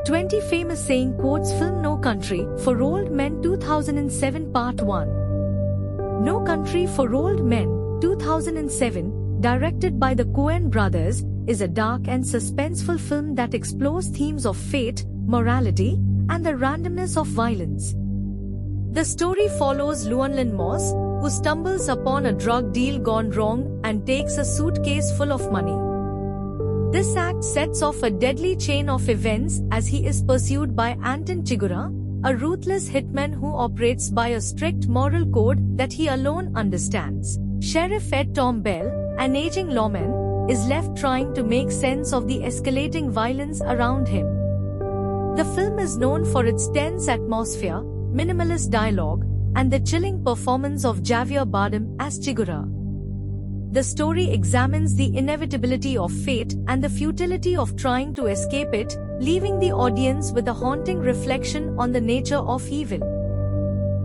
20 famous saying quotes film No Country for Old Men 2007 Part 1. No Country for Old Men 2007, directed by the Coen brothers, is a dark and suspenseful film that explores themes of fate, morality, and the randomness of violence. The story follows Llewellyn Moss, who stumbles upon a drug deal gone wrong and takes a suitcase full of money. This act sets off a deadly chain of events as he is pursued by Anton Chigurh, a ruthless hitman who operates by a strict moral code that he alone understands. Sheriff Ed Tom Bell, an aging lawman, is left trying to make sense of the escalating violence around him. The film is known for its tense atmosphere, minimalist dialogue, and the chilling performance of Javier Bardem as Chigurh. The story examines the inevitability of fate and the futility of trying to escape it, leaving the audience with a haunting reflection on the nature of evil.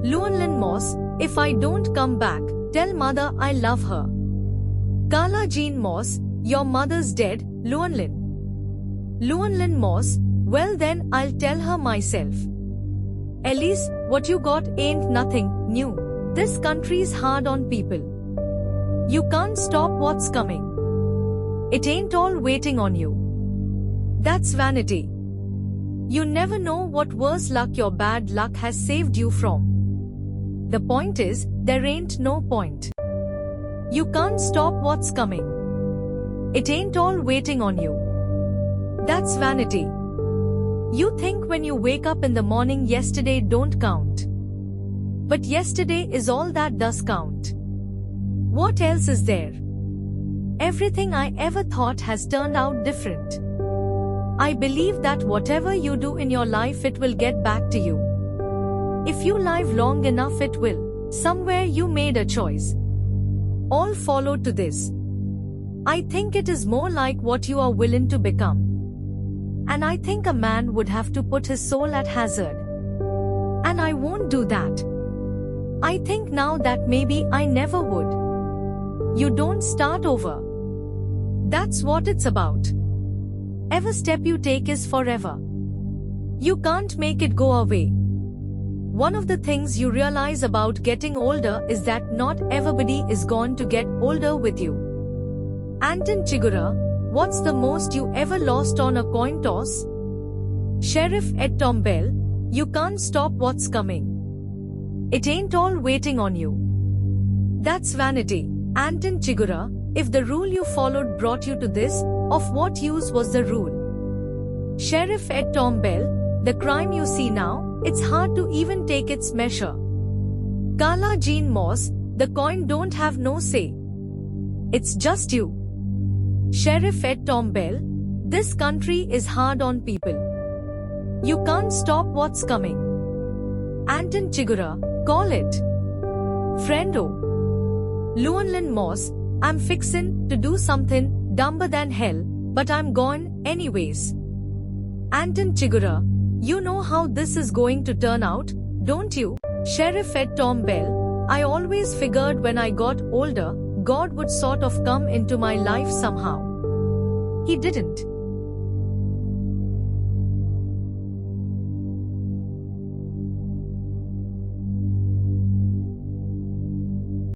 Llewellyn Moss, if I don't come back, tell mother I love her. Carla Jean Moss, your mother's dead, Llewellyn. Llewellyn Moss, well then I'll tell her myself. Elise, what you got ain't nothing new. This country's hard on people. You can't stop what's coming. It ain't all waiting on you. That's vanity. You never know what worse luck your bad luck has saved you from. The point is, there ain't no point. You can't stop what's coming. It ain't all waiting on you. That's vanity. You think when you wake up in the morning yesterday don't count. But yesterday is all that does count. What else is there? Everything I ever thought has turned out different. I believe that whatever you do in your life it will get back to you. If you live long enough it will. Somewhere you made a choice. All followed to this. I think it is more like what you are willing to become. And I think a man would have to put his soul at hazard. And I won't do that. I think now that maybe I never would. You don't start over. That's what it's about. Every step you take is forever. You can't make it go away. One of the things you realize about getting older is that not everybody is going to get older with you. Anton Chigurh, what's the most you ever lost on a coin toss? Sheriff Ed Tom Bell, you can't stop what's coming. It ain't all waiting on you. That's vanity. Anton Chigurh, if the rule you followed brought you to this, of what use was the rule? Sheriff Ed Tom Bell, the crime you see now, it's hard to even take its measure. Carla Jean Moss, the coin don't have no say. It's just you. Sheriff Ed Tom Bell, this country is hard on people. You can't stop what's coming. Anton Chigurh, call it. Friendo. Llewellyn Moss, I'm fixin' to do something dumber than hell, but I'm gone anyways. Anton Chigurh, you know how this is going to turn out, don't you? Sheriff Ed Tom Bell, I always figured when I got older, God would sort of come into my life somehow. He didn't.